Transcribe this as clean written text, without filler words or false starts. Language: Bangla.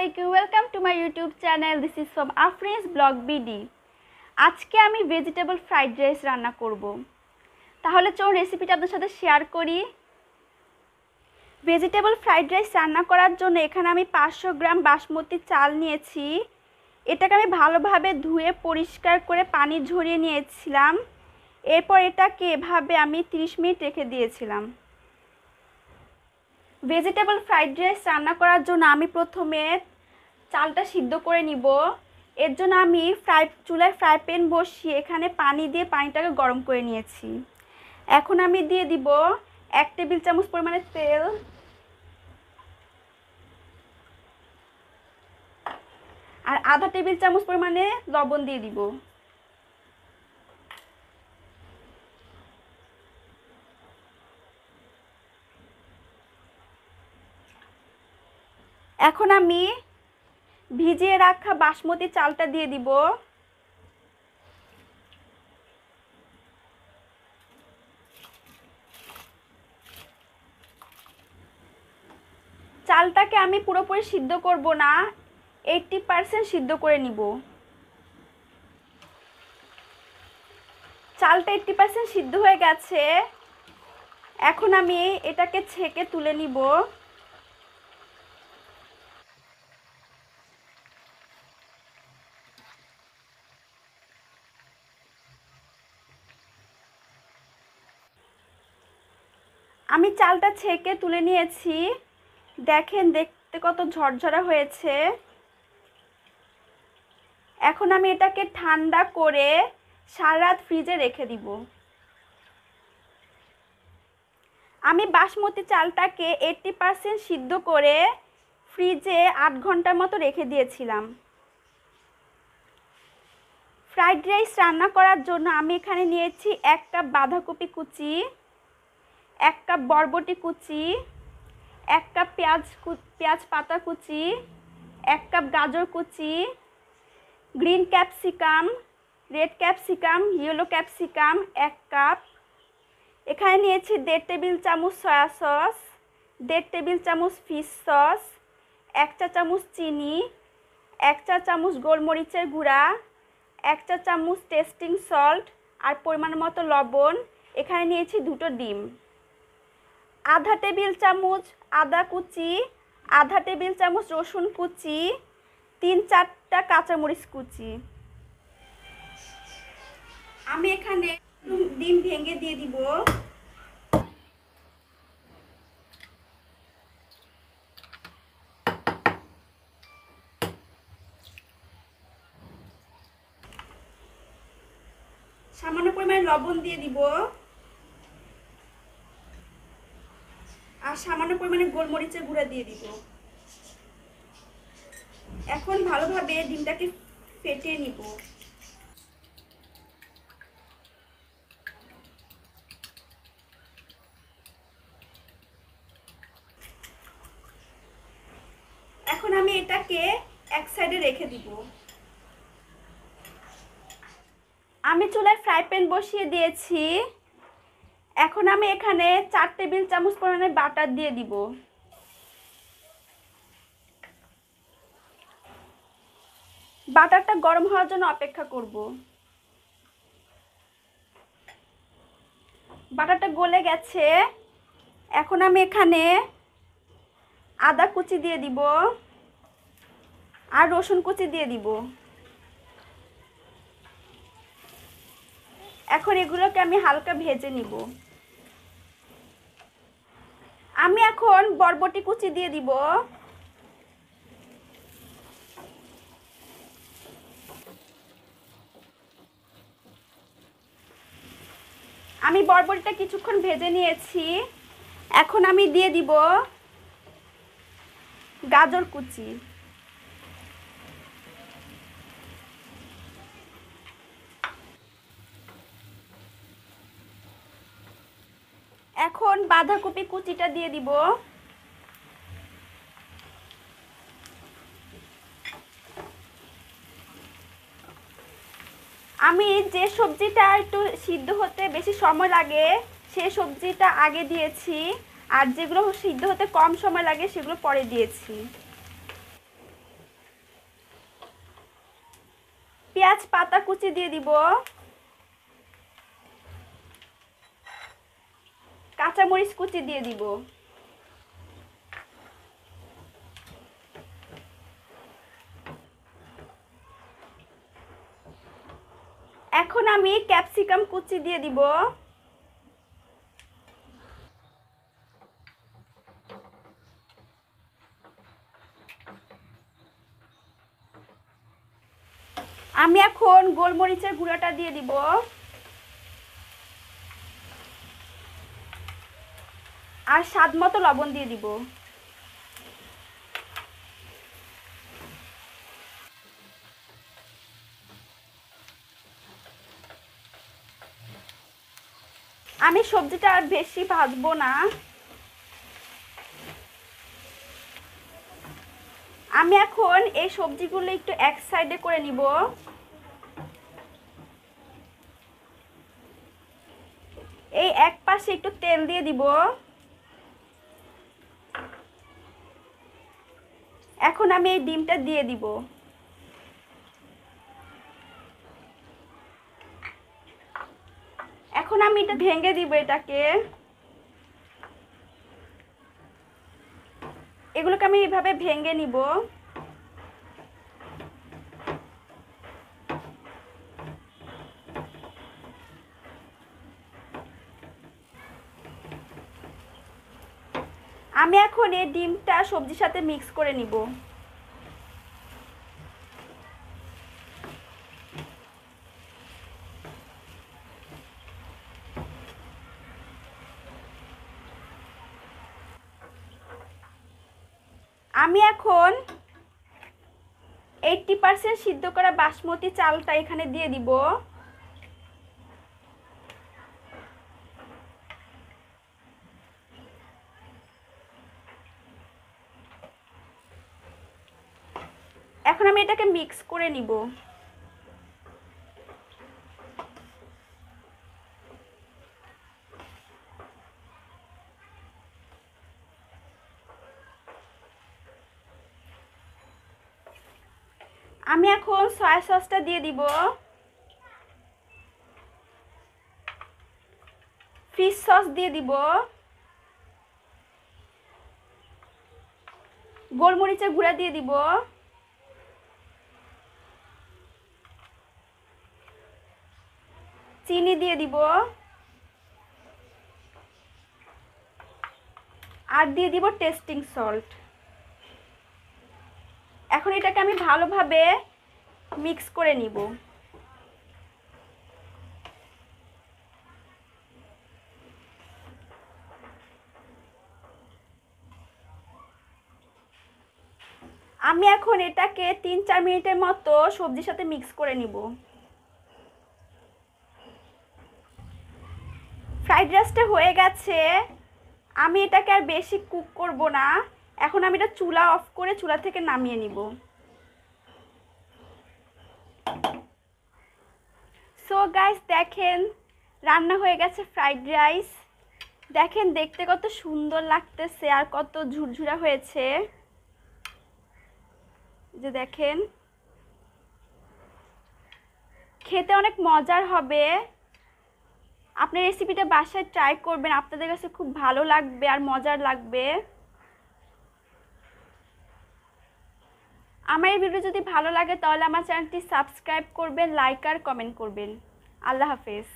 আলাইকুম, welcome to my YouTube channel. This is from Afrin's blog BD. আজকে আমি ভেজিটেবল ফ্রাইড রাইস রান্না করব। তাহলে চলুন রেসিপিটা আপনাদের সাথে শেয়ার করি। ভেজিটেবল ফ্রাইড রাইস রান্না করার জন্য এখানে আমি 500 গ্রাম বাসমতি চাল নিয়েছি। এটাকে আমি ভালোভাবে ধুয়ে পরিষ্কার করে পানি ঝরিয়ে নিয়েছিলাম। এরপর এটাকে এভাবে আমি 30 মিনিট রেখে দিয়েছিলাম। ভেজিটেবল ফ্রাইড রাইস রান্না করার জন্য আমি প্রথমে চালটা সিদ্ধ করে নিব। এর জন্য আমি চুলায় ফ্রাই প্যান বসিয়ে এখানে পানি দিয়ে পানিটাকে গরম করে নিয়েছি। এখন আমি দিয়ে দিব 1 টেবিল চামচ পরিমাণে তেল, আর আধা টেবিল চামচ পরিমাণে লবণ দিয়ে দিব। এখন আমি ভিজিয়ে রাখা বাসমতি চালটা দিয়ে দিব। চালটাকে আমি পুরোপুরি সিদ্ধ করব না, 80% সিদ্ধ করে নিব। চালটা 80% সিদ্ধ হয়ে গেছে। এখন আমি এটাকে ছেঁকে তুলে নিব। আমি চালটা ছেঁকে তুলে নিয়েছি। দেখেন দেখতে কত ঝরঝরা হয়েছে। এখন আমি এটাকে ঠান্ডা করে সারা রাত ফ্রিজে রেখে দিব। আমি বাসমতি চালটাকে 80% সিদ্ধ করে ফ্রিজে 8 ঘন্টার মতো রেখে দিয়েছিলাম। ফ্রাইড রাইস রান্না করার জন্য আমি এখানে নিয়েছি 1 কাপ বাঁধাকপি কুচি, 1 কাপ বরবটি কুচি, 1 কাপ পেঁয়াজ পাতা কুচি, 1 কাপ গাজর কুচি, green capsicum, red capsicum, yellow capsicum 1 cup. এখানে নিয়েছি 1.5 টেবিল চামচ সয়া সস, 1.5 টেবিল চামচ ফিশ সস, 1 চা চামচ চিনি, 1 চা চামচ গোলমরিচের গুঁড়া, 1 চা চামচ টেস্টিং সল্ট আর পরিমাণ মতো লবণ। এখানে নিয়েছি 2টো ডিম, আধা টেবিল চামচ আদা কুচি, আধা টেবিল চামচ রসুন কুচি, 3-4টা কাঁচামরিচ কুচি। আমি এখানে ডিম ভেঙে দিয়ে দিব। সামান্য পরিমাণে লবণ দিয়ে দিব, আর সামান্য পরিমাণে গোলমরিচের গুঁড়া দিয়ে দিব। এখন ভালোভাবে ডিমটাকে ফেটিয়ে নিব। এখন আমি এটাকে এক সাইডে রেখে দিব। আমি চুলায় ফ্রাই প্যান বসিয়ে দিয়েছি। এখন আমি এখানে 4 টেবিল চামচ পরিমাণে বাটার দিয়ে দিব। বাটারটা গরম হওয়ার জন্য অপেক্ষা করব। বাটারটা গলে গেছে। এখন আমি এখানে আদা কুচি দিয়ে দিব আর রসুন কুচি দিয়ে দিব। এখন এগুলোকে আমি হালকা ভেজে নিব। আমি এখন বরবটি কুচি দিয়ে দিব। আমি বরবটিটা কিছুক্ষণ ভেজে নিয়েছি। এখন আমি দিয়ে দিব গাজর কুচি। এখন বাঁধাকপি কুচিটা দিয়ে দিব। আমি যে সবজিটা একটু সিদ্ধ হতে বেশি সময় লাগে সেই সবজিটা আগে দিয়েছি, আর যেগুলো সিদ্ধ হতে কম সময় লাগে সেগুলো পরে দিয়েছি। পেঁয়াজ পাতা কুচি দিয়ে দিব, কাঁচামরিচ কুচি দিয়ে দিব। এখন আমি ক্যাপসিকাম কুচি দিয়ে দিব। আমি এখন গোলমরিচের গুঁড়াটা দিয়ে দিব। আর স্বাদ মতো লবণ দিয়ে দিব। আমি সবজিটা আর বেশি ভাজবো না। আমি এখন এই সবজিগুলো একটু এক সাইডে করে নিব। এই এক পাশে একটু তেল দিয়ে দিব। এখন আমি এই ডিমটা দিয়ে দিব। এখন আমি এটা ভেঙে দিব। এটাকে এগুলোকে আমি এইভাবে ভেঙে নিব। আমি এখন এই ডিমটা সবজির সাথে মিক্স করে নিব। আমি এখন 80% সিদ্ধ করা বাসমতি চালটা এখানে দিয়ে দিব। এখন আমি এটাকে মিক্স করে নিব। আমি এখন সয়া সসটা দিয়ে দিব। ফিশ সস দিয়ে দিব। গোলমরিচের গুঁড়া দিয়ে দিব। চিনি দিয়ে দিব। আর দিয়ে দিব টেস্টিং সল্ট। এখন এটাকে আমি ভালোভাবে মিক্স করে নিব। আমি এখন এটাকে 3-4 মিনিটের মতো সবজির সাথে মিক্স করে নিব। ফ্রাইড রাইসটা হয়ে গেছে। আমি এটাকে আর বেশি কুক করব না। এখন আমি এটা চুলা অফ করে চুলা থেকে নামিয়ে নিব। সো গাইস, দেখেন রান্না হয়ে গেছে ফ্রাইড রাইস। দেখেন দেখতে কত সুন্দর লাগতেছে আর কত ঝুরঝুরা হয়েছে। যে দেখেন, খেতে অনেক মজার হবে। আপনি রেসিপিটা বাসায় ট্রাই করবেন, আপনাদের কাছে খুব ভালো লাগবে আর মজার লাগবে। আমার এই ভিডিও যদি ভালো লাগে তাহলে আমার চ্যানেলটি সাবস্ক্রাইব করবেন, লাইক আর কমেন্ট করবেন। আল্লাহ হাফেজ।